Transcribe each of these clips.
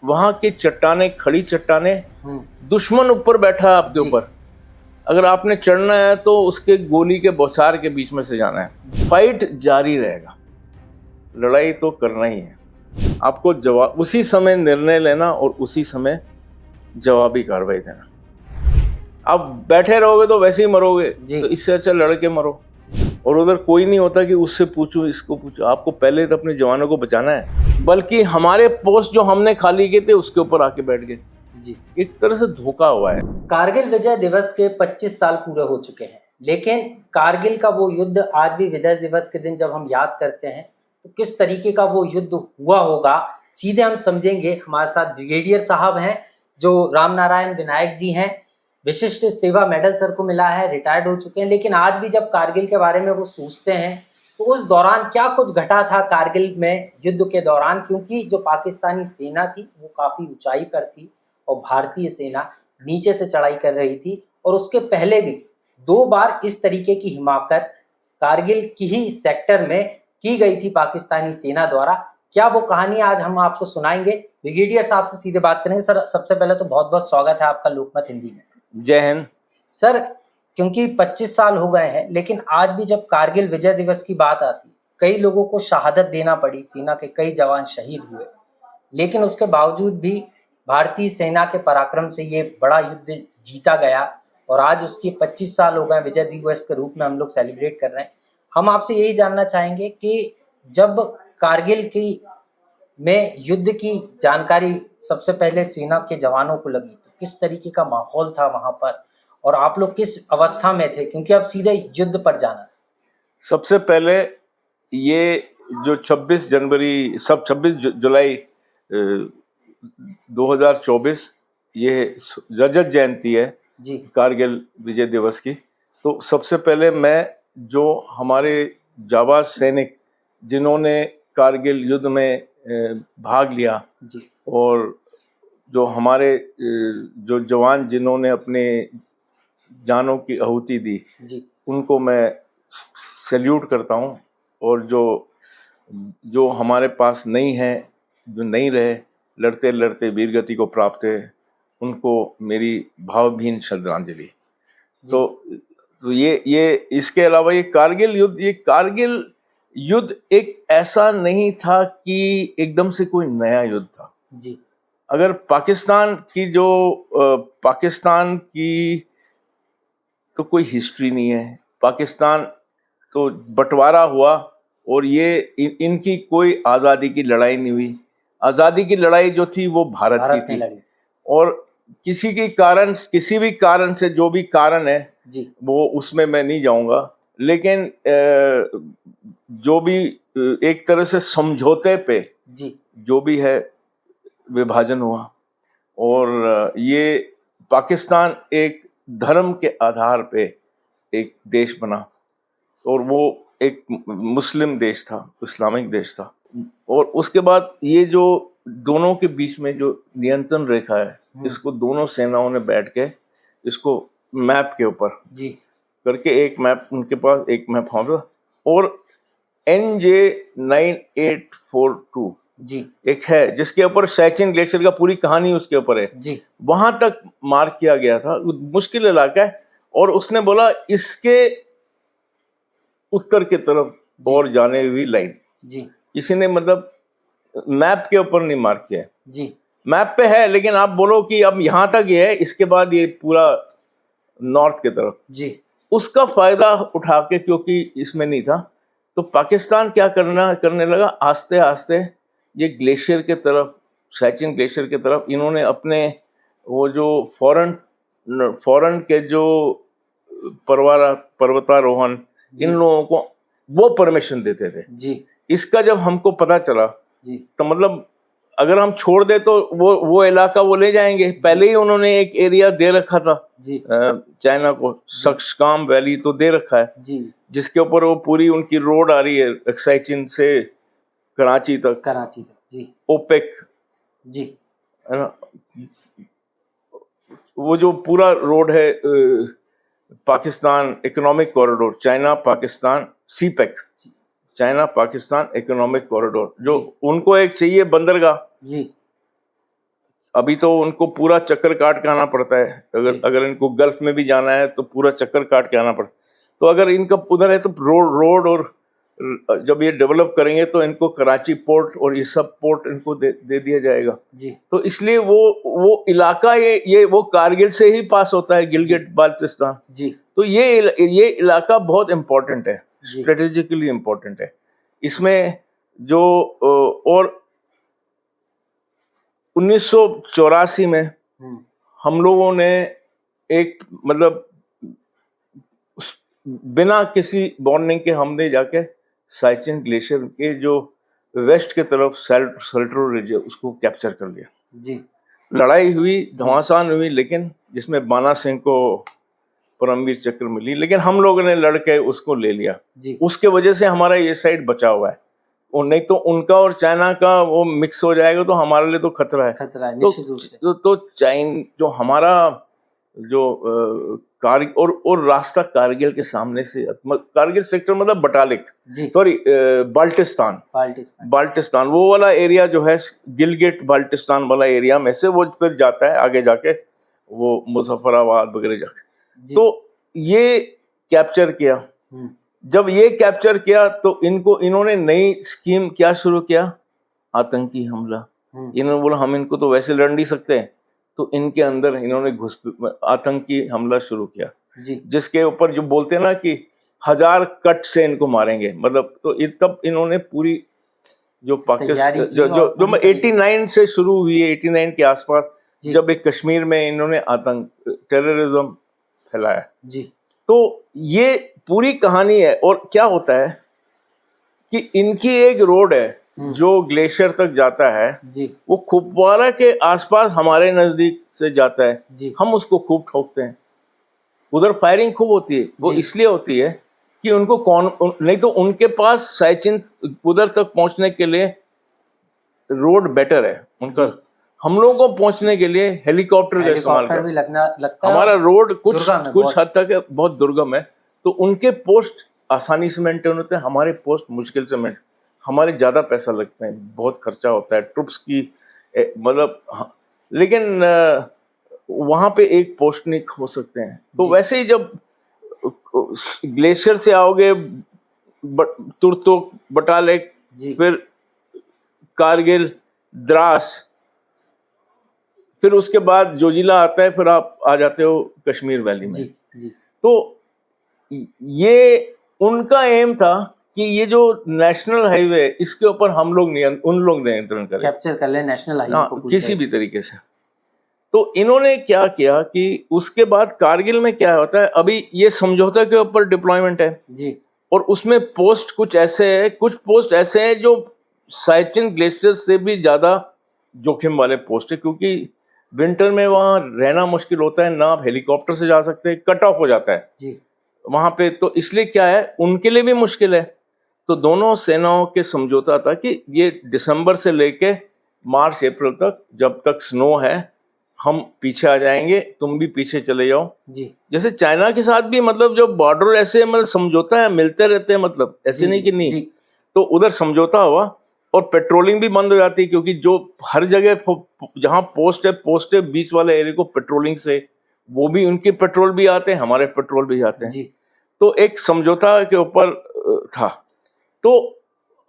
वहां की चट्टाने, खड़ी चट्टाने, दुश्मन ऊपर बैठा है आपके ऊपर। अगर आपने चढ़ना है तो उसके गोली के बौछार के बीच में से जाना है। फाइट जारी रहेगा, लड़ाई तो करना ही है। आपको जवाब उसी समय निर्णय लेना और उसी समय जवाबी कार्रवाई देना। आप बैठे रहोगे तो वैसे ही मरोगे, तो इससे अच्छा लड़ के मरो। और उधर कोई नहीं होता कि उससे पूछो, इसको पूछो। आपको पहले तो अपने जवानों को बचाना है, बल्कि हमारे पोस्ट जो हमने खाली किए थे उसके ऊपर आके बैठ गए। जी, एक तरह से धोखा हुआ है। कारगिल विजय दिवस के 25 साल पूरे हो चुके हैं, लेकिन कारगिल का वो युद्ध आज भी विजय दिवस के दिन जब हम याद करते हैं तो किस तरीके का वो युद्ध हुआ होगा, सीधे हम समझेंगे। हमारे साथ ब्रिगेडियर साहब हैं जो राम नारायण विनायक जी हैं। विशिष्ट सेवा मेडल सर को मिला है, रिटायर्ड हो चुके हैं, लेकिन आज भी जब कारगिल के बारे में वो सोचते हैं तो उस दौरान क्या कुछ घटा था कारगिल में युद्ध के दौरान, क्योंकि जो पाकिस्तानी सेना थी वो काफ़ी ऊंचाई पर थी और भारतीय सेना नीचे से चढ़ाई कर रही थी। और उसके पहले भी 2 बार इस तरीके की हिमाकत कारगिल की ही सेक्टर में की गई थी पाकिस्तानी सेना द्वारा। क्या वो कहानी आज हम आपको सुनाएंगे। ब्रिगेडियर साहब से सीधे बात करेंगे। सर, सबसे पहले तो बहुत बहुत स्वागत है आपका लोकमत हिंदी में। जय हिंद सर। क्योंकि 25 साल हो गए हैं, लेकिन आज भी जब कारगिल विजय दिवस की बात आती, कई लोगों को शहादत देना पड़ी, सेना के कई जवान शहीद हुए, लेकिन उसके बावजूद भी भारतीय सेना के पराक्रम से ये बड़ा युद्ध जीता गया और आज उसकी 25 साल हो गए विजय दिवस के रूप में हम लोग सेलिब्रेट कर रहे हैं। हम आपसे यही जानना चाहेंगे कि जब कारगिल की में युद्ध की जानकारी सबसे पहले सेना के जवानों को लगी तो किस तरीके का माहौल था वहां पर और आप लोग किस अवस्था में थे, क्योंकि अब सीधे युद्ध पर जाना है। सबसे पहले ये जो 26 जनवरी, सब 26 जुलाई 2024 ये रजत जयंती है जी, कारगिल विजय दिवस की। तो सबसे पहले मैं जो हमारे जाबाज सैनिक जिन्होंने कारगिल युद्ध में भाग लिया जी, और जो हमारे जो जवान जिन्होंने अपने जानों की आहुति दी जी, उनको मैं सैल्यूट करता हूँ। और जो हमारे पास नहीं है, जो नहीं रहे, लड़ते लड़ते वीर गति को प्राप्त है, उनको मेरी भावभीनी श्रद्धांजलि। तो ये इसके अलावा ये कारगिल युद्ध एक ऐसा नहीं था कि एकदम से कोई नया युद्ध था जी। अगर पाकिस्तान की तो कोई हिस्ट्री नहीं है। पाकिस्तान तो बंटवारा हुआ और ये इनकी कोई आज़ादी की लड़ाई नहीं हुई। आज़ादी की लड़ाई जो थी वो भारत की थी। और किसी भी कारण से जो भी कारण है जी, वो उसमें मैं नहीं जाऊंगा, लेकिन जो भी एक तरह से समझौते पे जी, जो भी है विभाजन हुआ और ये पाकिस्तान एक धर्म के आधार पे एक देश बना और वो एक मुस्लिम देश था, इस्लामिक देश था। और उसके बाद ये जो दोनों के बीच में जो नियंत्रण रेखा है, इसको दोनों सेनाओं ने बैठ के इसको मैप के ऊपर जी करके एक मैप उनके पास एक मैप होगा और NJ9842 जी एक है जिसके ऊपर सैचिन ग्लेशियर का पूरी कहानी उसके ऊपर है जी। वहां तक मार्क किया गया था। मुश्किल इलाका है और उसने बोला इसके उत्तर की तरफ और जाने हुई लाइन जी, किसी ने मतलब मैप के ऊपर नहीं मार्क किया जी। मैप पे है, लेकिन आप बोलो कि अब यहाँ तक ये है, इसके बाद ये पूरा नॉर्थ की तरफ जी, उसका फायदा उठा के, क्योंकि इसमें नहीं था, तो पाकिस्तान क्या करने लगा, आस्ते आस्ते ये ग्लेशियर के तरफ, सैचिन ग्लेशियर के तरफ इन्होंने अपने वो जो फॉरेन के जो पर्वतारोहण इन लोगों को वो परमिशन देते थे जी। इसका जब हमको पता चला जी, तो मतलब अगर हम छोड़ दे तो वो इलाका वो ले जाएंगे। पहले ही उन्होंने एक एरिया दे रखा था जी, चाइना को, सक्सकाम वैली तो दे रखा है जी, जिसके ऊपर वो पूरी उनकी रोड आ रही है सैचिन से कराची तक, जी, ओपेक, जी, है ना। वो जो पूरा रोड है Pakistan economic corridor, China Pakistan CPEC, China Pakistan economic corridor, जो उनको एक चाहिए बंदरगाह, जी, अभी तो उनको पूरा चक्कर काट के आना पड़ता है, जी। अगर इनको गल्फ में भी जाना है तो पूरा चक्कर काट के आना पड़ता है। तो अगर इनका उधर है तो रोड और जब ये डेवलप करेंगे तो इनको कराची पोर्ट और ये सब पोर्ट इनको दे दिया जाएगा। जी। तो इसलिए वो इलाका ये वो कारगिल से ही पास होता है, गिलगिट बाल्टिस्तान। जी। तो ये इलाका बहुत इम्पोर्टेंट है, जी। स्ट्रेटेजिकली इम्पोर्टेंट है। इसमें जो और 1984 में हम लोगों ने एक मतलब बिना किसी वार्निंग के हमने जाके साइचिन ग्लेशियर के जो वेस्ट के तरफ सल्टरो रिज है उसको कैप्चर कर लिया। जी। लड़ाई हुई, घमासान हुई, लेकिन जिसमें बाना सिंह को परमवीर चक्र मिली, लेकिन हम लोगों ने लड़के उसको ले लिया। जी। उसके वजह से हमारा ये साइड बचा हुआ है, और नहीं तो उनका और चाइना का वो मिक्स हो जाएगा तो हमारे लिए तो खतरा है। निश्चित रूप से। तो चाइन जो हमारा जो और रास्ता कारगिल के सामने से, कारगिल सेक्टर मतलब बटालिक, सॉरी बाल्टिस्तान वो वाला एरिया जो है, गिलगिट बाल्टिस्तान वाला एरिया में से वो फिर जाता है आगे जाके वो मुजफ्फराबाद वगैरह जाके। तो ये कैप्चर किया। जब ये कैप्चर किया तो इन्होंने नई स्कीम क्या शुरू किया, आतंकी हमला। इन्होंने बोला हम इनको तो वैसे लड़ नहीं सकते, तो इनके अंदर इन्होंने आतंकी हमला शुरू किया, जिसके ऊपर जो बोलते हैं ना कि 1000 कट से इनको मारेंगे, मतलब तो तब इन्होंने पूरी जो पाकिस्तान जो 89 से शुरू हुई है, 89 के आसपास जब एक कश्मीर में इन्होंने टेररिज्म फैलाया। तो ये पूरी कहानी है। और क्या होता है कि इनकी एक रोड है जो ग्लेशियर तक जाता है, वो खुपवारा के आसपास हमारे नजदीक से जाता है, हम उसको खूब ठोकते हैं। उधर फायरिंग खूब होती है, वो इसलिए होती है कि उनको नहीं तो उनके पास साइचिन उधर तक पहुंचने के लिए रोड बेटर है उनका। हम लोगों को पहुंचने के लिए हेलीकॉप्टर का इस्तेमाल लगता है। हमारा रोड कुछ हद तक बहुत दुर्गम है, तो उनके पोस्ट आसानी से मेंटेन होते हैं, हमारे पोस्ट मुश्किल से मेंटेन, हमारे ज़्यादा पैसा लगता है, बहुत खर्चा होता है ट्रुप्स की, मतलब लेकिन वहाँ पे एक पोस्ट नहीं हो सकते हैं। तो वैसे ही जब ग्लेशियर से आओगे तुर्तुक, बटालिक, फिर कारगिल, द्रास, फिर उसके बाद जोजिला आता है, फिर आप आ जाते हो कश्मीर वैली में। तो ये उनका एम था कि ये जो नेशनल हाईवे इसके ऊपर हम लोग उन लोग नियंत्रण करें, कैप्चर कर ले नेशनल हाईवे को किसी भी तरीके से। तो इन्होंने क्या किया कि उसके बाद कारगिल में क्या होता है, अभी ये समझौता के ऊपर डिप्लॉयमेंट है और उसमें कुछ पोस्ट ऐसे हैं जो साइचिन ग्लेशियर से भी ज्यादा जोखिम वाले पोस्ट है, क्योंकि विंटर में वहाँ रहना मुश्किल होता है, ना आप हेलीकॉप्टर से जा सकते, कट ऑफ हो जाता है वहां पे। तो इसलिए क्या है, उनके लिए भी मुश्किल है। तो दोनों सेनाओं के समझौता था कि ये दिसंबर से लेके मार्च अप्रैल तक, जब तक स्नो है हम पीछे आ जाएंगे, तुम भी पीछे चले जाओ। जैसे चाइना के साथ भी, मतलब जो बॉर्डर ऐसे मतलब समझौता है, मिलते रहते हैं, मतलब ऐसे नहीं कि नहीं। तो उधर समझौता हुआ और पेट्रोलिंग भी बंद हो जाती है, क्योंकि जो हर जगह जहाँ पोस्ट है बीच वाले एरिया को पेट्रोलिंग से, वो भी उनके पेट्रोल भी आते हैं, हमारे पेट्रोल भी आते हैं। तो एक समझौता के ऊपर था। तो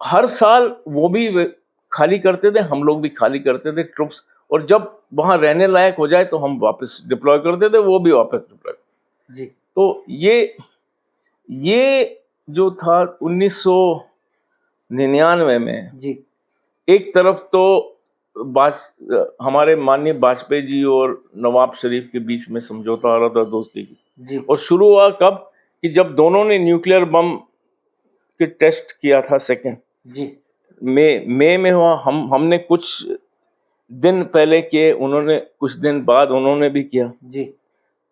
हर साल वो भी खाली करते थे, हम लोग भी खाली करते थे ट्रुप्स, और जब वहां रहने लायक हो जाए तो हम वापस डिप्लॉय करते थे, वो भी वापस डिप्लॉय। तो ये जो था 1999 में एक तरफ तो हमारे माननीय वाजपेयी जी और नवाब शरीफ के बीच में समझौता हो रहा था दोस्ती की, और शुरू हुआ कब कि जब दोनों ने न्यूक्लियर बम के टेस्ट किया था, सेकंड मई में हुआ। हमने कुछ दिन पहले किए, उन्होंने कुछ दिन बाद उन्होंने भी किया।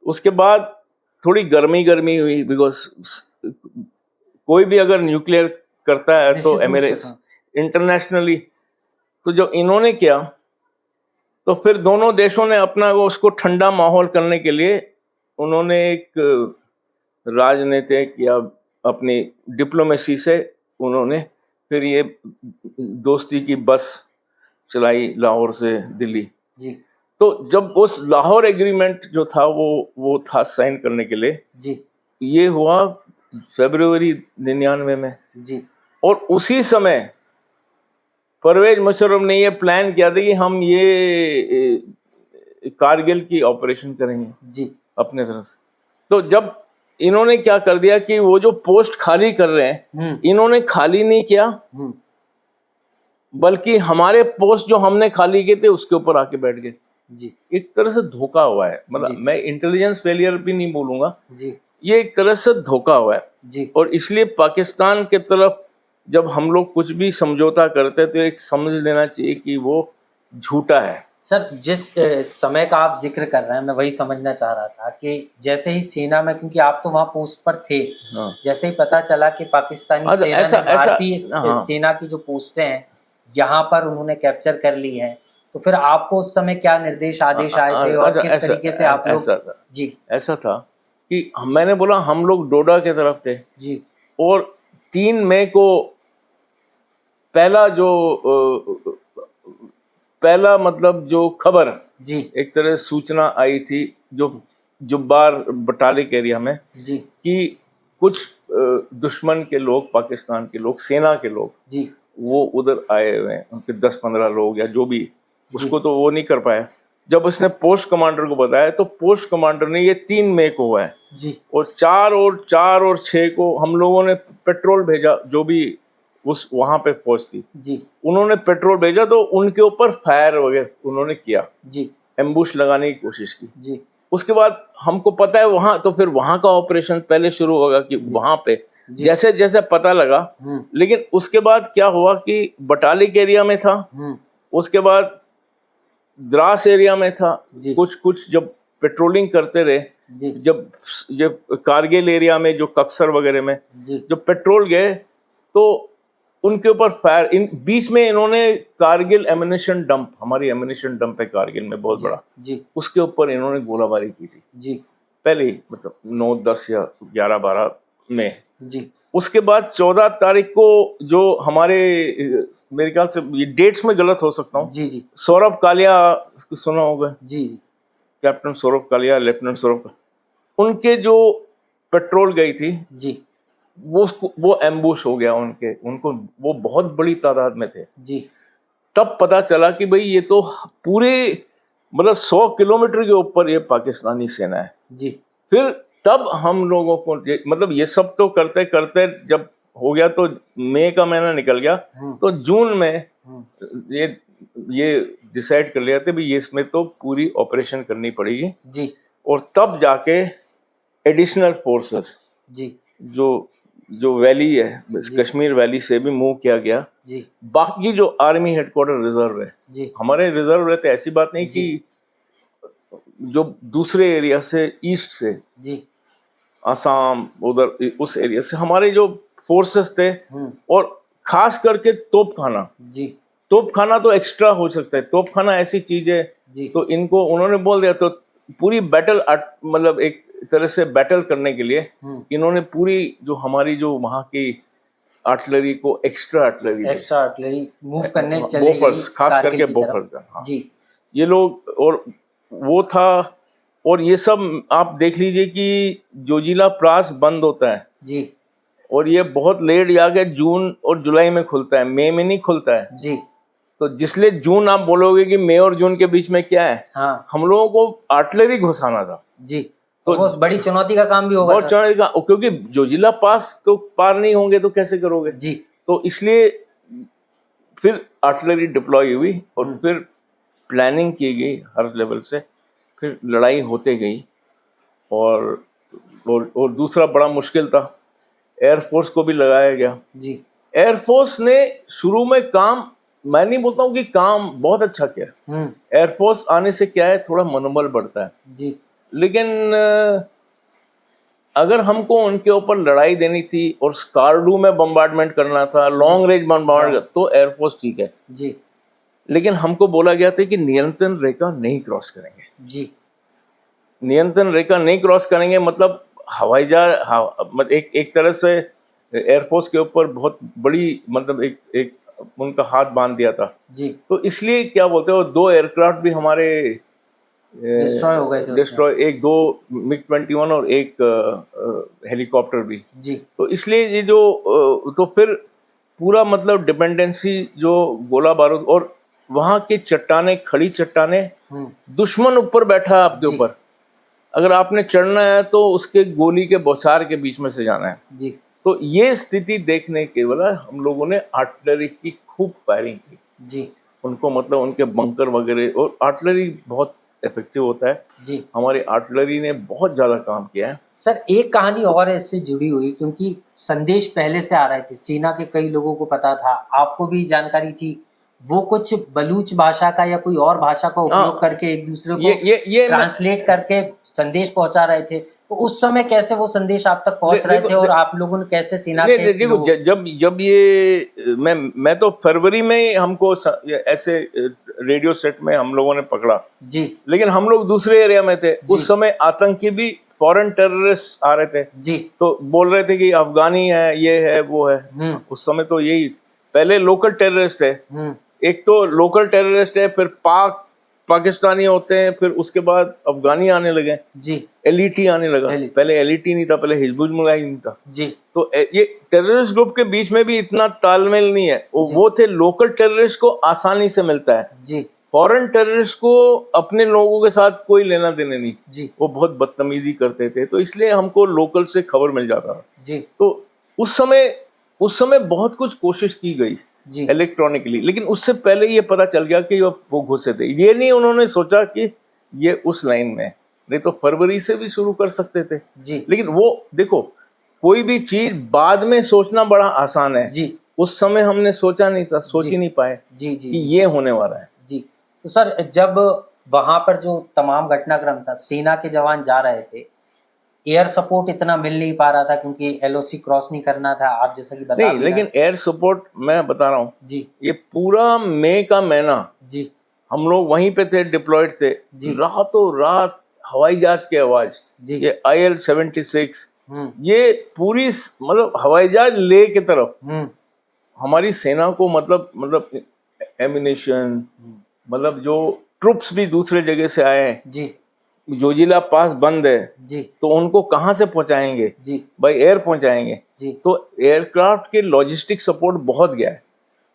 उसके बाद थोड़ी गर्मी हुई, बिकॉज कोई भी अगर न्यूक्लियर करता है तो एमिरेट्स इंटरनेशनली, तो जो इन्होंने किया तो फिर दोनों देशों ने अपना वो उसको ठंडा माहौल करने के लिए उन्होंने एक राजनीतिक या अपनी डिप्लोमेसी से उन्होंने फिर ये दोस्ती की बस चलाई लाहौर से दिल्ली। तो जब उस लाहौर एग्रीमेंट जो था वो था साइन करने के लिए, जी ये हुआ फरवरी 99 में। जी और उसी समय परवेज मुशर्रफ ने ये प्लान किया था कि हम ये कारगिल की ऑपरेशन करेंगे जी अपने तरफ से। तो जब इन्होंने क्या कर दिया कि वो जो पोस्ट खाली कर रहे हैं, इन्होंने खाली नहीं किया, बल्कि हमारे पोस्ट जो हमने खाली किए थे उसके ऊपर आके बैठ गए। जी एक तरह से धोखा हुआ है, मतलब जी। मैं इंटेलिजेंस फेलियर भी नहीं बोलूंगा, जी ये एक तरह से धोखा हुआ है। जी और इसलिए पाकिस्तान के तरफ जब हम लोग कुछ भी समझौता करते हैं तो एक समझ लेना चाहिए कि वो झूठा है। सर, जिस समय का आप जिक्र कर रहे हैं, मैं वही समझना चाह रहा था कि जैसे ही सेना में, क्योंकि आप तो वहाँ पोस्ट पर थे, हाँ। जैसे ही पता चला कि पाकिस्तानी हाँ, तो सेना ऐसा- ने भारतीय हाँ। सेना की जो पोस्टें हैं यहाँ पर उन्होंने कैप्चर कर ली हैं, तो फिर आपको उस समय क्या निर्देश आदेश आए थे और अच्छा, किस तरीके से आप लोग? ऐसा था जी ऐसा था कि मैंने बोला हम लोग डोडा के तरफ थे, जी और 3 मई को पहला मतलब जो खबर, जी एक तरह से सूचना आई थी जो जुब्बार बटालिक एरिया में, जी कि कुछ दुश्मन के लोग, पाकिस्तान के लोग, सेना के लोग जी वो उधर आए हुए हैं, उनके 10-15 लोग या जो भी, जी उसको तो वो नहीं कर पाया। जब उसने पोस्ट कमांडर को बताया तो पोस्ट कमांडर ने, ये 3 मई को हुआ है, जी और 4 और 6 को हम लोगों ने पेट्रोल भेजा, जो भी उस वहां पे पहुंच थी, जी उन्होंने पेट्रोल भेजा, तो उनके ऊपर फायर वगैरह उन्होंने किया, जी एम्बुश लगाने की कोशिश की। जी उसके बाद हमको पता है वहां, तो फिर वहां का ऑपरेशन पहले शुरू होगा कि जी। वहां पे जी जैसे जैसे पता लगा। लेकिन उसके बाद क्या हुआ कि बटालिक एरिया में था, उसके बाद द्रास एरिया में था, जी कुछ कुछ जब पेट्रोलिंग करते रहे, जी जब कारगिल एरिया में जो कक्सर वगैरह में जी जब पेट्रोल गए तो उनके ऊपर फायर, इन बीच में इन्होंने कारगिल एमिनेशन डंप, हमारी एमिनेशन डंप है कारगिल में बहुत बड़ा, जी उसके ऊपर इन्होंने गोलाबारी की थी जी पहले ही, मतलब 9, 10 या 11-12 में। जी उसके बाद 14 तारीख को जो हमारे, मेरे ख्याल से ये डेट्स में गलत हो सकता हूँ, जी जी सौरभ कालिया, सुना होगा, जी जी कैप्टन सौरभ कालिया, लेफ्टिनेंट सौरभ, उनके जो पेट्रोल गई थी, जी वो एम्बुश हो गया उनको, वो बहुत बड़ी तादाद में थे। जी तब पता चला कि भाई ये तो पूरे, मतलब 100 किलोमीटर के ऊपर ये पाकिस्तानी सेना है। जी फिर तब हम लोगों को मतलब ये सब तो करते करते जब हो गया तो मई का महीना निकल गया, तो जून में ये डिसाइड कर लिया था भी ये इसमें तो पूरी ऑपरेशन करनी पड़ेगी जी। और तब जाके एडिशनल फोर्सेस जी जो वैली है, कश्मीर वैली से भी मूव किया गया जी। बाकी जो आर्मी हेडक्वार्टर रिजर्व है जी हमारे रिजर्व रहते, ऐसी बात नहीं कि जो दूसरे एरिया से, ईस्ट से, जी आसाम उधर उस एरिया से हमारे जो फोर्सेस थे, और खास करके तोपखाना, जी तोपखाना तो एक्स्ट्रा हो सकता है, तोपखाना ऐसी चीज है, तो इनको उन्होंने बोल दिया, तो पूरी बैटल, मतलब एक तरह से बैटल करने के लिए इन्होंने पूरी जो हमारी जो वहाँ की आर्टिलरी को एक्स्ट्रा आर्टिलरी मूव करने चले गई, बोफर्स, खास करके बोफर्स गन, हाँ, जी ये लोग, और वो था। और ये सब आप देख लीजिए कि जोजिला प्रास बंद होता है जी, और ये बहुत लेट जाके जून और जुलाई में खुलता है, मई में नहीं खुलता है जी। तो जिसलिए जून आप बोलोगे कि मई और जून के बीच में क्या है, हाँ, हम लोगों को आर्टिलरी घुसाना था जी। तो वो बड़ी चुनौती का काम भी होगा, बहुत चुनौती का, क्योंकि जोजिला पास तो पार नहीं होंगे तो कैसे करोगे जी। तो इसलिए फिर आर्टिलरी डिप्लॉय हुई और फिर प्लानिंग की गई हर लेवल से, फिर लड़ाई होते गई। और दूसरा बड़ा मुश्किल था, एयरफोर्स को भी लगाया गया जी। एयरफोर्स ने शुरू में काम, मैं नहीं बोलता हूँ कि काम बहुत अच्छा किया, एयरफोर्स आने से क्या है, थोड़ा मनोबल बढ़ता है जी। लेकिन अगर हमको उनके ऊपर लड़ाई देनी थी और स्कार्डू में बम्बार्डमेंट करना था, लॉन्ग रेंज बम्बार्डमेंट, तो एयरफोर्स ठीक है जी। लेकिन हमको बोला गया था कि नियंत्रण रेखा नहीं क्रॉस करेंगे जी। नियंत्रण रेखा नहीं क्रॉस करेंगे, मतलब हवाई जहाज, एक तरह से एयरफोर्स के ऊपर बहुत बड़ी, मतलब एक उनका हाथ बांध दिया था जी। तो इसलिए क्या बोलते हैं, वो 2 एयरक्राफ्ट भी हमारे डिस्ट्रॉय हो गए थे डिस्ट्रॉय, एक दो MiG-21 और एक हेलीकॉप्टर भी। जी तो इसलिए ये जो तो फिर पूरा मतलब डिपेंडेंसी जो गोला बारूद और वहां की चट्टाने, खड़ी चट्टाने, दुश्मन ऊपर बैठा है आपके जी ऊपर, अगर आपने चढ़ना है तो उसके गोली के बौछार के बीच में से जाना है। जी तो ये स्थिति देखने के बाद हम लोगों ने आर्टिलरी की खूब फायरिंग की जी उनको, मतलब उनके बंकर वगैरह, और आर्टिलरी बहुत इफेक्टिव होता है। जी हमारी आर्टिलरी ने बहुत ज्यादा काम किया है। सर, एक कहानी और है इससे जुड़ी हुई, क्योंकि संदेश पहले से आ रहे थे, सेना के कई लोगों को पता था, आपको भी जानकारी थी। वो कुछ बलूच भाषा का या कोई और भाषा का उपयोग करके एक दूसरे को ये ट्रांसलेट करके संदेश पहुंचा रहे थे। तो उस समय कैसे वो संदेश आप तक पहुंच रहे थे और आप लोगों ने कैसे सेना के देखो, जब ये मैं तो फरवरी में ही हमको ऐसे रेडियो सेट में हम लोगों ने पकड़ा जी, लेकिन हम लोग दूसरे एरिया में थे उस समय। आतंकी भी फॉरेन टेररिस्ट आ रहे थे जी, तो बोल रहे थे कि अफगानी है, ये है, वो है। उस समय तो यही, पहले लोकल टेररिस्ट है, एक तो लोकल टेररिस्ट है, फिर पाकिस्तानी होते हैं, फिर उसके बाद अफगानी आने लगे जी, एलईटी आने लगा। पहले एलईटी नहीं था, पहले हिजबुल मुजाहिदीन था जी। तो ये टेररिस्ट ग्रुप के बीच में भी इतना तालमेल नहीं है। वो थे लोकल टेररिस्ट को आसानी से मिलता है जी, फॉरेन टेररिस्ट को अपने लोगों के साथ कोई लेना देने नहीं जी, वो बहुत बदतमीजी करते थे। तो इसलिए हमको लोकल से खबर मिल जाता था जी। तो उस समय बहुत कुछ कोशिश की गई इलेक्ट्रॉनिकली, लेकिन उससे पहले ये पता चल गया कि वो घुसे थे। ये नहीं उन्होंने सोचा कि ये उस लाइन में, नहीं तो फरवरी से भी शुरू कर सकते थे जी। लेकिन वो देखो, कोई भी चीज बाद में सोचना बड़ा आसान है जी, उस समय हमने सोचा नहीं था, सोच ही नहीं पाए जी जी कि ये होने वाला है जी। तो सर, जब वहां पर जो तमाम घटनाक्रम था, सेना के जवान जा रहे थे, एयर सपोर्ट इतना मिल नहीं पा रहा था क्योंकि एलओसी क्रॉस नहीं करना था, आप जैसा कि बता नहीं, लेकिन एयर सपोर्ट मैं बता रहा हूँ जी, ये पूरा मई का महीना जी हम लोग वहीं पे थे, डिप्लॉयड थे जी। रातों रात हवाई जहाज की आवाज जी, ये IL-76 ये पूरी मतलब हवाई जहाज ले की तरफ हमारी सेना को मतलब एमिनेशन, मतलब जो ट्रुप्स भी दूसरे जगह से आए हैं जी, जोजिला पास बंद है जी, तो उनको कहाँ से पहुंचाएंगे जी, बाय एयर पहुंचाएंगे जी। तो एयरक्राफ्ट के लॉजिस्टिक सपोर्ट बहुत गया है,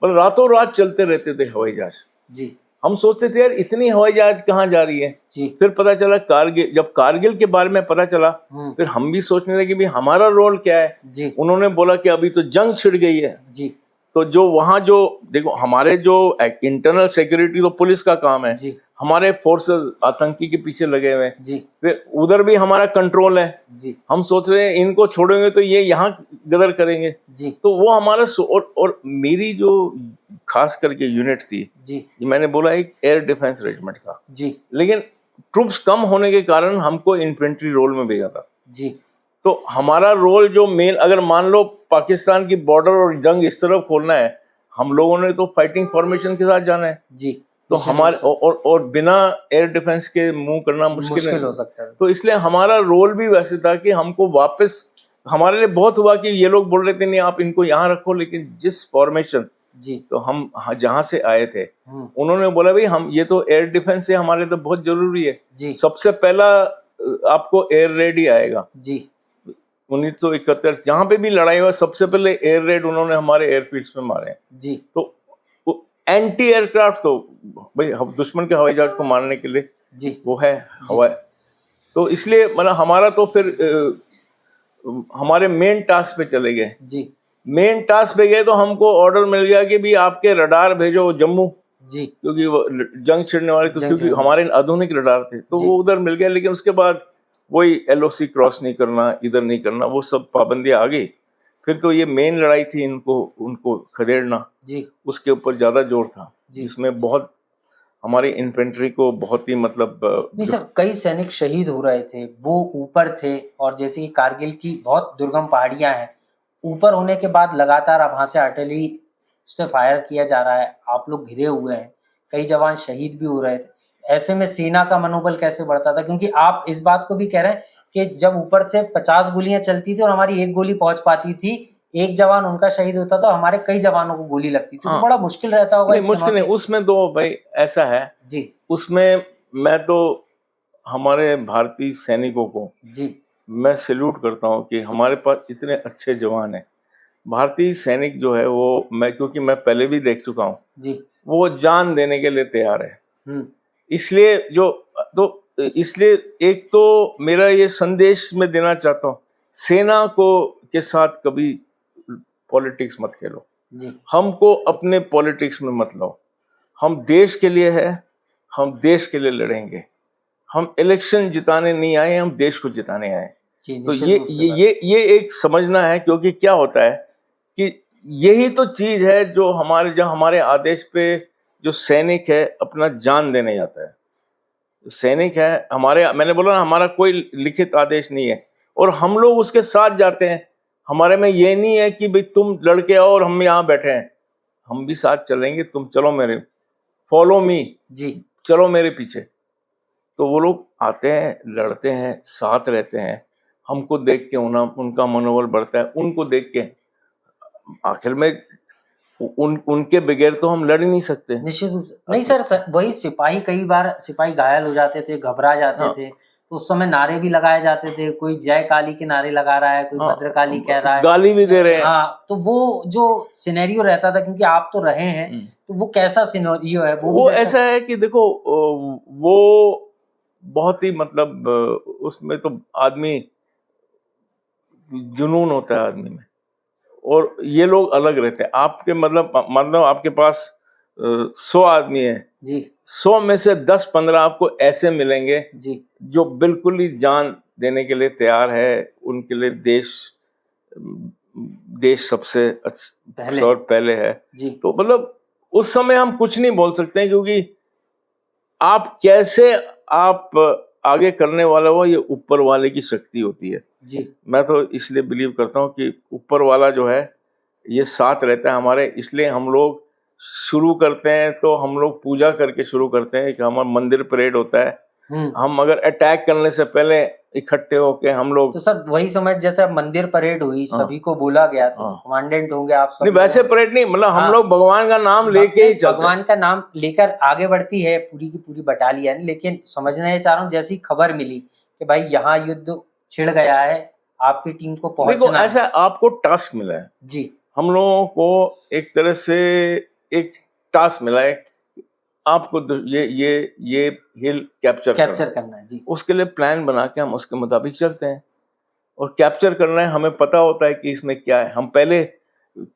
पर रातों रात चलते रहते थे हवाई जहाज जी। हम सोचते थे यार इतनी हवाई जहाज कहाँ जा रही है जी। फिर पता चला कारगिल, जब कारगिल के बारे में पता चला फिर हम भी सोचने लगे भी हमारा रोल क्या है जी। उन्होंने बोला कि अभी तो जंग छिड़ गई है जी। तो जो वहाँ जो देखो, हमारे जो इंटरनल सिक्योरिटी तो पुलिस का काम है जी, हमारे फोर्सेस आतंकी के पीछे लगे हुए हैं जी, फिर उधर भी हमारा कंट्रोल है जी। हम सोच रहे हैं इनको छोड़ेंगे तो ये यहाँ गदर करेंगे जी। तो वो हमारा और मेरी जो खास करके यूनिट थी जी, मैंने बोला एक एयर डिफेंस रेजिमेंट था जी, लेकिन ट्रूप्स कम होने के कारण हमको इन्फेंट्री रोल में भेजा था जी। तो हमारा रोल जो मेन, अगर मान लो पाकिस्तान की बॉर्डर और जंग इस तरफ खोलना है, हम लोगों ने तो फाइटिंग फॉर्मेशन के साथ जाना है जी। तो हमारे और बिना एयर डिफेंस के मूव करना मुश्किल हो सकता है। तो इसलिए हमारा रोल भी वैसे था कि हमको वापस, हमारे लिए बहुत हुआ कि ये लोग बोल रहे थे नहीं आप इनको यहाँ रखो, लेकिन जिस फॉर्मेशन जी, तो हम जहाँ से आए थे उन्होंने बोला भाई हम ये तो एयर डिफेंस है हमारे तो बहुत जरूरी है जी। सबसे पहला आपको एयर रेड ही आएगा जी। 1971 जहाँ पे भी लड़ाई हुआ सबसे पहले एयर रेड उन्होंने हमारे एयरफील्ड्स में मारे जी। तो एंटी एयरक्राफ्ट तो भाई दुश्मन के हवाई जहाज को मारने के लिए जी, वो है हवा। तो इसलिए मतलब हमारा तो फिर हमारे मेन टास्क पे चले गए जी। मेन टास्क पे गए तो हमको ऑर्डर मिल गया कि भी आपके रडार भेजो जम्मू जी, क्योंकि वो जंग छिड़ने वाले तो क्योंकि हमारे आधुनिक रडार थे तो वो उधर मिल गया। लेकिन उसके बाद वही एलओसी क्रॉस नहीं करना, इधर नहीं करना, वो सब पाबंदियां आ गई। फिर तो ये मेन लड़ाई थी उनको खदेड़ना जी, उसके ऊपर ज्यादा जोर था जिसमें बहुत हमारी इन्फेंट्री को बहुत ही मतलब नहीं सर, कई सैनिक शहीद हो रहे थे, वो ऊपर थे और जैसे कि कारगिल की बहुत दुर्गम पहाड़ियां हैं, ऊपर होने के बाद लगातार अब वहां से आर्टिलरी से फायर किया जा रहा है, आप लोग घिरे हुए हैं, कई जवान शहीद भी हो रहे थे। ऐसे में सेना का मनोबल कैसे बढ़ता था? क्योंकि आप इस बात को भी कह रहे हैं कि जब ऊपर से 50 गोलियां चलती थी और हमारी एक गोली पहुंच पाती थी, एक जवान उनका शहीद होता था, हमारे कई जवानों को गोली लगती थी। तो बड़ा मुश्किल रहता होगा। नहीं, मुश्किल नहीं, उसमें तो भाई ऐसा है जी, उसमें मैं तो हमारे भारतीय सैनिकों को जी मैं सैल्यूट करता हूँ कि हमारे पास इतने अच्छे जवान हैं। भारतीय सैनिक जो है वो, मैं क्योंकि मैं पहले भी देख चुका हूँ, जी वो जान देने के लिए तैयार है। हम्म इसलिए तो इसलिए एक तो मेरा ये संदेश मैं देना चाहता हूँ, सेना को के साथ कभी पॉलिटिक्स मत खेलो, जी हमको अपने पॉलिटिक्स में मत लाओ। हम देश के लिए है, हम देश के लिए लड़ेंगे। हम इलेक्शन जिताने नहीं आए, हम देश को जिताने आए। जी तो निश्चित रूप से सर। ये एक समझना है, क्योंकि क्या होता है कि यही तो चीज है जो हमारे आदेश पे जो सैनिक है अपना जान देने जाता है। सैनिक है हमारे, मैंने बोला ना, हमारा कोई लिखित आदेश नहीं है और हम लोग उसके साथ जाते हैं। हमारे में ये नहीं है कि भाई तुम लड़के आओ और हम यहाँ बैठे हैं, हम भी साथ चलेंगे, तुम चलो मेरे, फॉलो मी, जी चलो मेरे पीछे। तो वो लोग आते हैं, लड़ते हैं, साथ रहते हैं। हमको देख के उनका मनोबल बढ़ता है। उनको देख के आखिर में उनके बगैर तो हम लड़ ही नहीं सकते। निश्चित रूप से नहीं सर, वही सिपाही, कई बार सिपाही घायल हो जाते थे, घबरा जाते हाँ, थे, तो उस समय नारे भी लगाए जाते थे। कोई जय काली के नारे लगा रहा है, कोई हाँ, भद्रकाली कह रहा है, गाली भी दे रहे हैं। हाँ, तो वो जो सिनेरियो रहता था, क्योंकि आप तो रहे हैं, तो वो कैसा सिनेरियो है वो भी वो दर्शक। ऐसा है कि देखो, वो बहुत ही मतलब उसमें तो आदमी, जुनून होता है आदमी में, और ये लोग अलग रहते हैं। आपके मतलब आपके पास 100 आदमी है, जी 100 में से 10-15 आपको ऐसे मिलेंगे जी जो बिल्कुल ही जान देने के लिए तैयार है। उनके लिए देश सबसे पहले और पहले है। जी तो मतलब उस समय हम कुछ नहीं बोल सकते हैं, क्योंकि आप कैसे आप आगे करने वाला हो, ये ऊपर वाले की शक्ति होती है। जी मैं तो इसलिए बिलीव करता हूँ कि ऊपर वाला जो है ये साथ रहता है हमारे। इसलिए हम लोग शुरू करते हैं तो हम लोग पूजा करके शुरू करते हैं कि हमारा मंदिर परेड होता है। हम अगर अटैक करने से पहले इकट्ठे होके हम लोग, तो सर वही समय जैसे अब मंदिर परेड हुई, हाँ, सभी को बोला गया, तो हाँ, कमांडेंट होंगे आप सब नहीं लोग। वैसे परेड नहीं, मतलब हम हाँ, लोग भगवान का नाम लेके ही चलते हैं। भगवान का नाम लेकर आगे बढ़ती है पूरी की पूरी बटालियन। लेकिन समझना ये चाह रहा हूँ, जैसी खबर मिली कि भाई यहाँ युद्ध छिड़ गया है, आपकी टीम को देखो पहुंचना ऐसा है। आपको टास्क मिला है, जी हम लोगों को एक तरह से एक टास्क मिला है, आपको ये हिल कैप्चर कैप्चर करना। करना है। जी उसके लिए प्लान बना के हम उसके मुताबिक चलते हैं और कैप्चर करना है। हमें पता होता है कि इसमें क्या है, हम पहले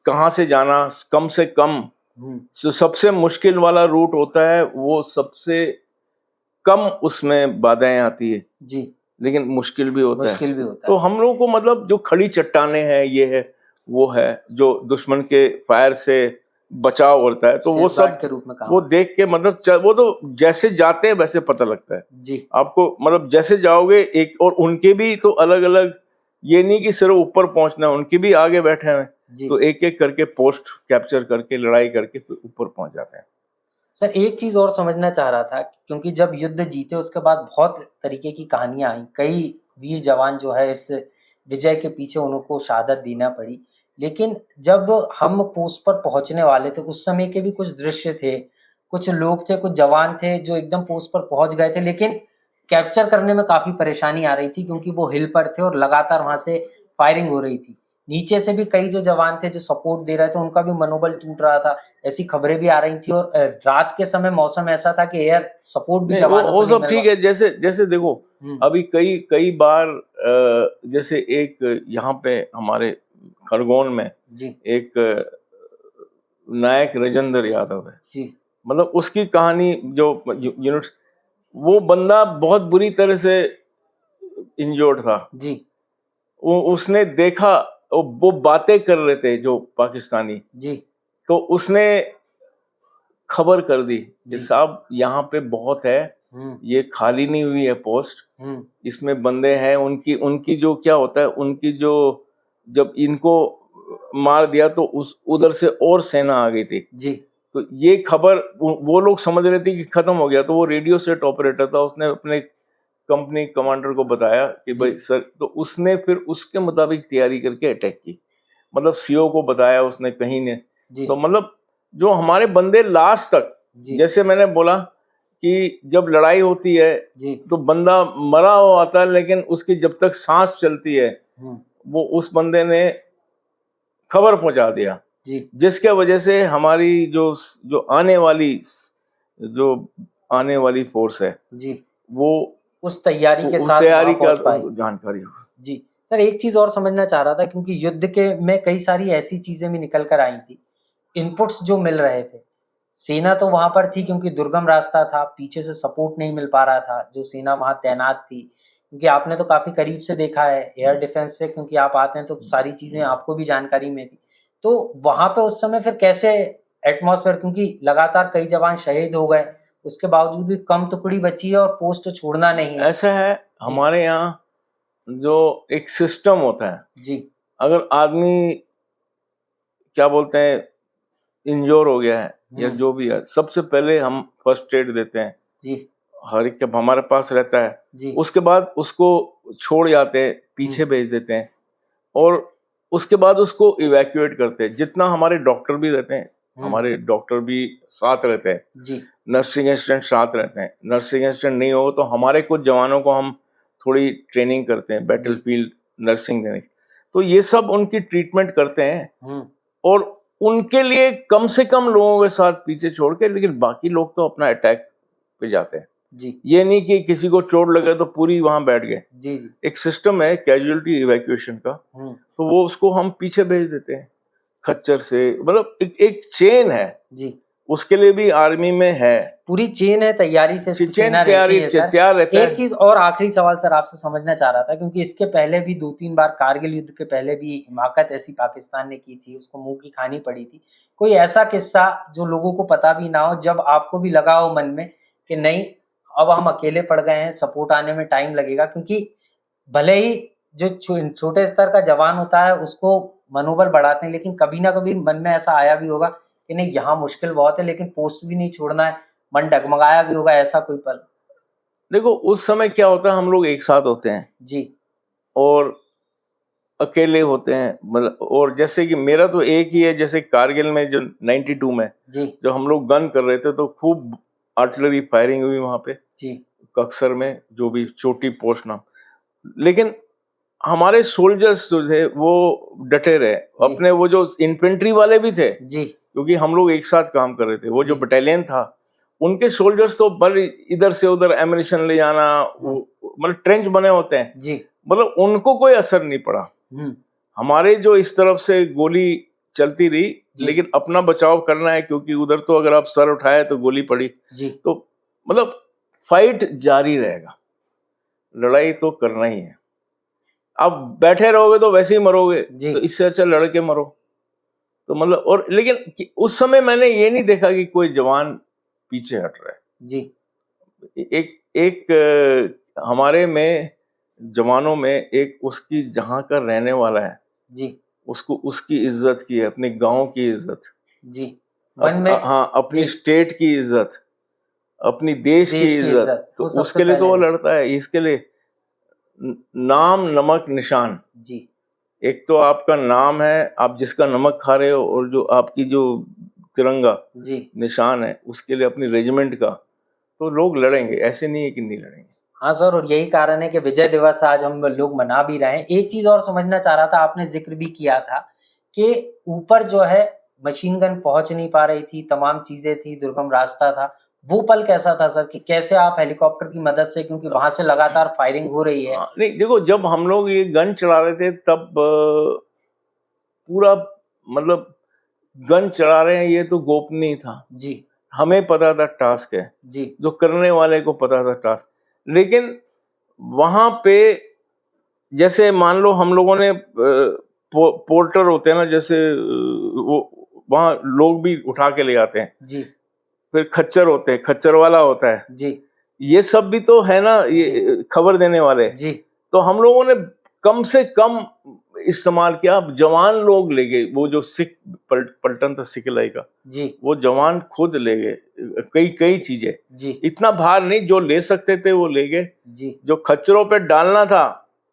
कहाँ से जाना, कम से कम जो सबसे मुश्किल वाला रूट होता है वो सबसे कम उसमें बाधाएं आती है, जी लेकिन मुश्किल भी होता है। मुश्किल भी होता तो है। हम लोगों को मतलब जो खड़ी चट्टाने हैं, ये है वो है, जो दुश्मन के फायर से बचाव होता है, तो वो सेफगार्ड सब के रूप में काम। वो देख के मतलब वो तो जैसे जाते हैं वैसे पता लगता है जी आपको। मतलब जैसे जाओगे एक, और उनके भी तो अलग अलग, ये नहीं कि सिर्फ ऊपर पहुंचना है, उनके भी आगे बैठे हैं, जी तो एक एक करके पोस्ट कैप्चर करके लड़ाई करके फिर ऊपर पहुंच जाते हैं। सर एक चीज और समझना चाह रहा था, क्योंकि जब युद्ध जीते उसके बाद बहुत तरीके की कहानियां आई, कई वीर जवान जो है इस विजय के पीछे उनको शहादत देना पड़ी। लेकिन जब हम पोस्ट पर पहुंचने वाले थे, उस समय के भी कुछ दृश्य थे, कुछ लोग थे, कुछ जवान थे जो एकदम पोस्ट पर पहुंच गए थे, लेकिन कैप्चर करने में काफी परेशानी आ रही थी, क्योंकि वो हिल पर थे और लगातार वहां से फायरिंग हो रही थी। नीचे से भी कई जो जवान थे जो सपोर्ट दे रहे थे, उनका भी मनोबल टूट रहा था, ऐसी खबरें भी आ रही थी। और रात के समय मौसम ऐसा था कि एयर सपोर्ट भी नहीं, जवानों वो को नहीं सब मिल ठीक रहा। है। जैसे जैसे देखो, अभी कई कई बार जैसे एक यहाँ पे हमारे खरगोन में जी एक नायक राजेंद्र यादव है, जी मतलब उसकी कहानी जो यूनिट्स, वो बंदा बहुत बुरी तरह से इंजोर्ड था। जी उसने देखा, वो बातें कर रहे थे जो पाकिस्तानी, जी तो उसने खबर कर दी कि जी साहब यहाँ पे बहुत है, ये खाली नहीं हुई है पोस्ट, इसमें बंदे हैं। उनकी उनकी जो क्या होता है, उनकी जो, जब इनको मार दिया तो उस उधर से और सेना आ गई थी। जी तो ये खबर वो लोग समझ रहे थे कि खत्म हो गया, तो वो रेडियो सेट ऑपरेटर था, उसने अपने कंपनी कमांडर को बताया कि भाई सर, तो उसने फिर उसके मुताबिक तैयारी करके अटैक की। मतलब सीओ को बताया उसने, कहीं ने। जी तो मतलब जो हमारे बंदे लास्ट तक, जी जैसे मैंने बोला कि जब लड़ाई होती है जी तो बंदा मरा हुआ आता है, लेकिन उसकी जब तक सांस चलती है वो उस बंदे ने खबर पहुंचा दिया, जी जिसके वजह से हमारी जो जो जो आने वाली फोर्स है जी वो उस तैयारी के उस साथ तैयारी वहाँ का पहुंच पाई। जानकारी हो। जी सर, एक चीज और समझना चाह रहा था, क्योंकि युद्ध के में कई सारी ऐसी चीजें भी निकल कर आई थी, इनपुट्स जो मिल रहे थे। सेना तो वहां पर थी क्योंकि दुर्गम रास्ता था, पीछे से सपोर्ट नहीं मिल पा रहा था, जो सेना वहां तैनात थी। क्योंकि आपने तो काफी करीब से देखा है एयर डिफेंस से, क्योंकि आप आते हैं तो सारी चीजें आपको भी जानकारी में थी। तो वहां पे उस समय फिर कैसे एटमॉस्फेयर, क्योंकि लगातार कई जवान शहीद हो गए, उसके बावजूद भी कम टुकड़ी बची है और पोस्ट छोड़ना नहीं है। ऐसा है जी हमारे यहाँ जो एक सिस्टम होता है, जी अगर आदमी क्या बोलते हैं इंजोर हो गया है या जो भी है, सबसे पहले हम फर्स्ट एड देते हैं, जी हर एक जब हमारे पास रहता है। जी उसके बाद उसको छोड़ जाते हैं, पीछे भेज देते हैं, और उसके बाद उसको इवैक्यूएट करते हैं। जितना हमारे डॉक्टर भी रहते हैं, हमारे डॉक्टर भी साथ रहते हैं, जी नर्सिंग असिस्टेंट साथ रहते हैं। नर्सिंग असिस्टेंट नहीं हो तो हमारे कुछ जवानों को हम थोड़ी ट्रेनिंग करते हैं बैटलफील्ड नर्सिंग देने की। तो ये सब उनकी ट्रीटमेंट करते हैं, और उनके लिए कम से कम लोगों के साथ पीछे छोड़ के, लेकिन बाकी लोग तो अपना अटैक पे जाते हैं। जी ये नहीं कि किसी को चोट लगे तो पूरी वहां बैठ गए। जी जी एक सिस्टम है कैजुअलिटी इवैक्यूएशन का, तो वो उसको हम पीछे भेज देते हैं खच्चर से। मतलब एक चेन है, जी उसके लिए भी आर्मी में है, पूरी चेन है, तैयारी से चेन सेना रहती है सर। तैयार रहता एक है। चीज और आखिरी सवाल सर आपसे समझना चाह रहा था, क्योंकि इसके पहले भी 2-3 बार कारगिल युद्ध के पहले भी हिमाकत ऐसी पाकिस्तान ने की थी, उसको मुंह की खानी पड़ी थी। कोई ऐसा किस्सा जो लोगों को पता भी ना हो, जब आपको भी लगा हो मन में कि नहीं अब हम अकेले पड़ गए हैं, सपोर्ट आने में टाइम लगेगा, क्योंकि भले ही जो छोटे स्तर का जवान होता है उसको मनोबल बढ़ाते हैं, लेकिन कभी ना कभी मन में ऐसा आया भी होगा कि नहीं यहाँ मुश्किल बहुत है, लेकिन पोस्ट भी नहीं छोड़ना है, मन डगमगाया भी होगा, ऐसा कोई पल? देखो उस समय क्या होता है, हम लोग एक साथ होते हैं जी और अकेले होते हैं। मतलब और जैसे कि मेरा तो एक ही है, जैसे कारगिल में जो 92 में जी जो हम लोग गन कर रहे थे तो खूब आर्टिलरी फायरिंग हुई वहां पे जी कक्सर में, जो भी चोटी पोस्ट नाम। लेकिन हमारे सोल्जर्स जो थे वो डटे रहे जी अपने, वो जो इन्फेंट्री वाले भी थे, जी क्योंकि हम लोग एक साथ काम कर रहे थे। वो जो जी बटालियन था उनके सोल्जर्स तो बड़े इधर से उधर एमिनेशन ले जाना, मतलब ट्रेंच बने होते हैं, जी मतलब उनको कोई असर नहीं पड़ा। हमारे जो इस तरफ से गोली चलती रही, जी लेकिन अपना बचाव करना है, क्योंकि उधर तो अगर आप सर उठाए तो गोली पड़ी। जी तो मतलब फाइट जारी रहेगा, लड़ाई तो करना ही है। आप बैठे रहोगे तो वैसे ही मरोगे, जी तो इससे अच्छा लड़ के मरो। तो मतलब, और लेकिन उस समय मैंने ये नहीं देखा कि कोई जवान पीछे हट रहा है। जी एक एक हमारे में जवानों में एक उसकी जहां का रहने वाला है, जी उसको उसकी इज्जत की है, अपने गांव की इज्जत, जी मन में हाँ अपनी जी स्टेट की इज्जत, अपनी देश की देश की इज्जत। इज्जत तो वो सबसे उसके लिए तो वो पहले। लड़ता है। इसके लिए नाम नमक निशान, जी एक तो आपका नाम है, आप जिसका नमक खा रहे हो, और जो आपकी जो तिरंगा जी निशान है उसके लिए अपनी रेजिमेंट का, तो लोग लड़ेंगे, ऐसे नहीं है कि नहीं लड़ेंगे। हाँ सर, और यही कारण है कि विजय दिवस आज हम लोग मना भी रहे हैं। एक चीज और समझना चाह रहा था, आपने जिक्र भी किया था कि ऊपर जो है मशीन गन पहुंच नहीं पा रही थी, तमाम चीजें थी, दुर्गम रास्ता था। वो पल कैसा था सर, कि कैसे आप हेलीकॉप्टर की मदद से, क्योंकि वहां से लगातार फायरिंग हो रही है। नहीं देखो, जब हम लोग ये गन चला रहे थे तब पूरा मतलब गन चला रहे हैं ये तो गोपनीय था, जी हमें पता था टास्क है, जी जो करने वाले को पता था टास्क। लेकिन वहां पे जैसे मान लो हम लोगों ने पोर्टर होते हैं ना, जैसे वो वहां लोग भी उठा के ले आते हैं, जी फिर खच्चर होते हैं, खच्चर वाला होता है, जी ये सब भी तो है ना, जी ये खबर देने वाले। जी तो हम लोगों ने कम से कम इस्तेमाल किया, जवान लोग ले गए। वो जो सिख पलटन था सिखलाई का, जी वो जवान खुद ले गए कई कई चीजें। जी इतना भार नहीं, जो ले सकते थे वो ले गए, जी जो खच्चरों पे डालना था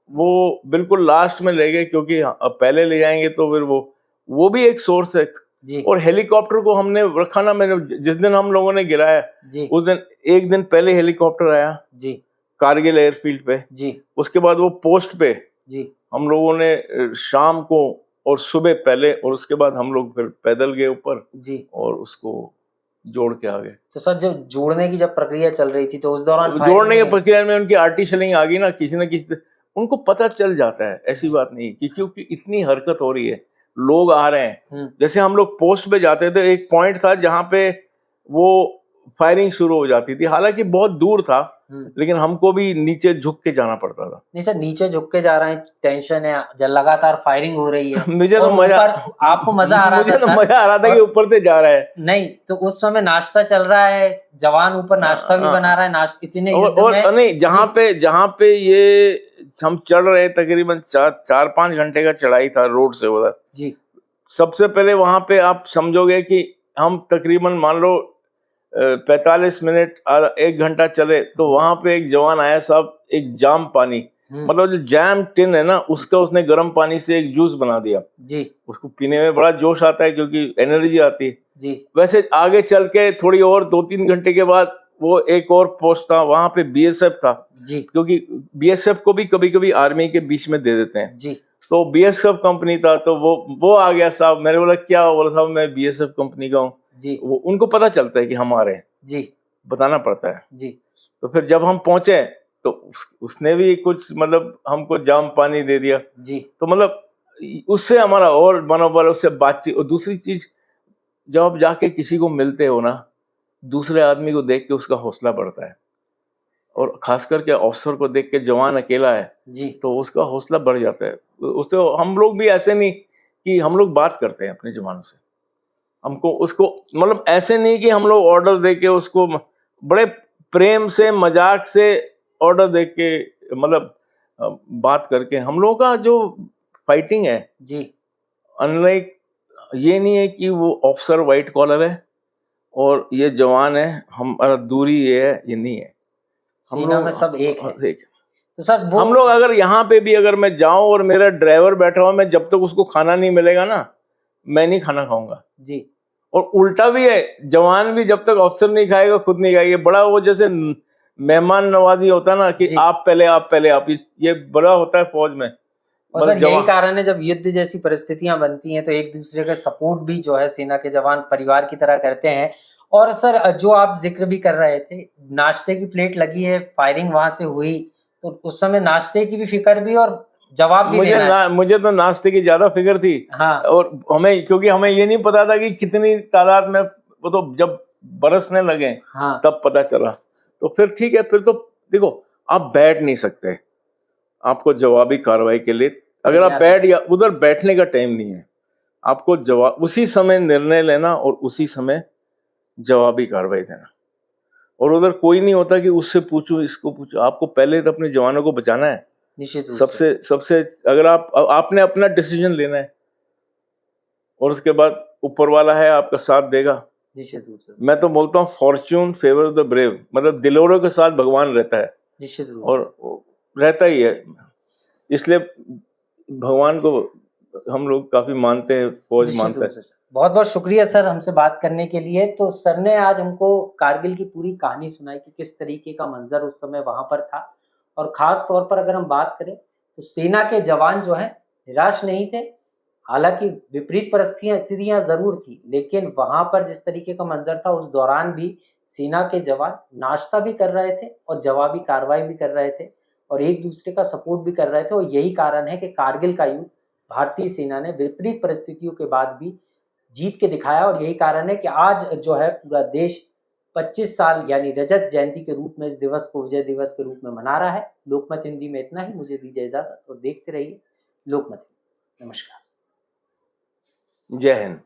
वो बिल्कुल लास्ट में ले गए, क्योंकि अब पहले ले जाएंगे तो फिर वो भी एक सोर्स है जी और हेलीकॉप्टर को हमने रखा ना, मैंने जिस दिन हम लोगों ने गिराया जी उस दिन एक दिन पहले हेलीकॉप्टर आया जी कारगिल एयरफील्ड पे, जी उसके बाद वो पोस्ट पे जी हम लोगों ने शाम को और सुबह पहले, और उसके बाद हम लोग फिर पैदल गए ऊपर जी। और उसको जोड़ के आ गए। तो सर जब जोड़ने की जब प्रक्रिया चल रही थी तो उस दौरान जोड़ने की फायरिंग प्रक्रिया में उनकी आर्टी शेलिंग आ गई ना, किसी न किसी उनको पता चल जाता है, ऐसी बात नहीं कि क्योंकि इतनी हरकत हो रही है, लोग आ रहे हैं। जैसे हम लोग पोस्ट पे जाते थे, एक पॉइंट था जहाँ पे वो फायरिंग शुरू हो जाती थी, हालांकि बहुत दूर था, लेकिन हमको भी नीचे झुक के जाना पड़ता था। नहीं सर, नीचे झुक के जा रहे हैं, टेंशन है, जब लगातार फायरिंग हो रही है मुझे तो और मजा, ऊपर आपको मजा आ रहा मुझे था तो सर, मजा आ रहा था कि ऊपर से जा रहा है। नहीं तो उस समय नाश्ता चल रहा है, जवान ऊपर नाश्ता भी बना रहा है, नाश्ता इतने युद्ध में नहीं, जहाँ पे ये हम चढ़ रहे, तकरीबन 4-5 घंटे का चढ़ाई था रोड से उधर जी। सबसे पहले वहां पे आप समझोगे कि हम तकरीबन मान लो 45 मिनट 1 घंटा चले, तो वहां पे एक जवान आया साहब, एक जाम पानी, मतलब जो जैम टिन है ना, उसका उसने गर्म पानी से एक जूस बना दिया जी। उसको पीने में बड़ा जोश आता है क्योंकि एनर्जी आती है जी। वैसे आगे चल के थोड़ी और 2-3 घंटे के बाद वो एक और पोस्ट था, वहां पे बीएसएफ था जी। क्योंकि बीएसएफ को भी कभी कभी आर्मी के बीच में दे देते हैं जी। तो बीएसएफ कंपनी था, तो वो आ गया साहब, मैंने बोला क्या हो, बोला साहब मैं बीएसएफ कंपनी का हूँ जी। वो उनको पता चलता है कि हम आ रहे हैं जी। बताना पड़ता है जी। तो फिर जब हम पहुंचे तो उसने भी कुछ मतलब हमको जाम पानी दे दिया जी। तो मतलब उससे हमारा और मनोबल, उससे बातचीत। और दूसरी चीज, जब आप जाके किसी को मिलते हो ना, दूसरे आदमी को देख के उसका हौसला बढ़ता है, और खास करके अफसर को देख के, जवान अकेला है जी। तो उसका हौसला बढ़ जाता है। उससे हम लोग भी ऐसे नहीं कि हम लोग बात करते हैं अपने जवानों से, हमको उसको मतलब ऐसे नहीं कि हम लोग ऑर्डर दे के उसको बड़े प्रेम से मजाक से ऑर्डर दे के मतलब बात करके, हम लोगों का जो फाइटिंग है जी। अनलाइक ये नहीं है कि वो ऑफिसर वाइट कॉलर है और ये जवान है, हमारा दूरी ये है, ये नहीं है। हम सीना में लोग सब एक है। एक तो सर वो हम लोग अगर यहाँ पे भी अगर मैं जाऊं और मेरा ड्राइवर बैठा हुआ, मैं जब तक उसको खाना नहीं मिलेगा ना, मैं नहीं खाना खाऊंगा जी। और उल्टा भी है, जवान भी जब तक अफसर नहीं खाएगा खुद नहीं खाएगा। बड़ा वो जैसे मेहमान नवाजी होता है ना कि जी। आप पहले आप ये बड़ा होता है फौज में। और सर यही कारण है जब युद्ध जैसी परिस्थितियां बनती हैं तो एक दूसरे का सपोर्ट भी जो है सेना के जवान परिवार की तरह करते हैं। और सर जो आप जिक्र भी कर रहे थे, नाश्ते की प्लेट लगी है, फायरिंग वहां से हुई, तो उस समय नाश्ते की भी फिक्र भी और जवाब भी देना है। मुझे तो नाश्ते की ज्यादा फिक्र थी। हाँ। और क्योंकि हमें ये नहीं पता था कि कितनी तादाद में, वो तो जब बरसने लगे हाँ। तब पता चला। तो फिर ठीक है, फिर तो देखो आप बैठ नहीं सकते, आपको जवाबी कार्रवाई के लिए अगर आप बैठ, या उधर बैठने का टाइम नहीं है, आपको जवाब उसी समय निर्णय लेना और उसी समय जवाबी कार्रवाई देना। और उधर कोई नहीं होता कि उससे पूछो इसको पूछो, आपको पहले तो अपने जवानों को बचाना है। निश्चित रूप सबसे सबसे अगर आपने अपना डिसीजन लेना है और उसके बाद ऊपर वाला है आपका साथ देगा। निश्चित रूप से मैं तो बोलता हूँ फॉर्च्यून फेवर द ब्रेव, मतलब दिलोरों के साथ भगवान रहता है। निश्चित रूप और रहता ही है, इसलिए भगवान को हम लोग काफी मानते हैं, फौज मानता है। बहुत बहुत शुक्रिया सर हमसे बात करने के लिए। तो सर ने आज हमको कारगिल की पूरी कहानी सुनाई कि किस तरीके का मंजर उस समय वहां पर था। और खास तौर पर अगर हम बात करें तो सेना के जवान जो हैं निराश नहीं थे। हालांकि विपरीत परिस्थितियां जरूर थी, लेकिन वहां पर जिस तरीके का मंजर था उस दौरान भी सेना के जवान नाश्ता भी कर रहे थे और जवाबी कार्रवाई भी कर रहे थे और एक दूसरे का सपोर्ट भी कर रहे थे। और यही कारण है कि कारगिल का युद्ध भारतीय सेना ने विपरीत परिस्थितियों के बाद भी जीत के दिखाया। और यही कारण है कि आज जो है पूरा देश 25 साल यानी रजत जयंती के रूप में इस दिवस को विजय दिवस के रूप में मना रहा है। लोकमत हिंदी में इतना ही। मुझे दीजिए इजाजत और देखते रहिए लोकमत। नमस्कार। जय हिंद।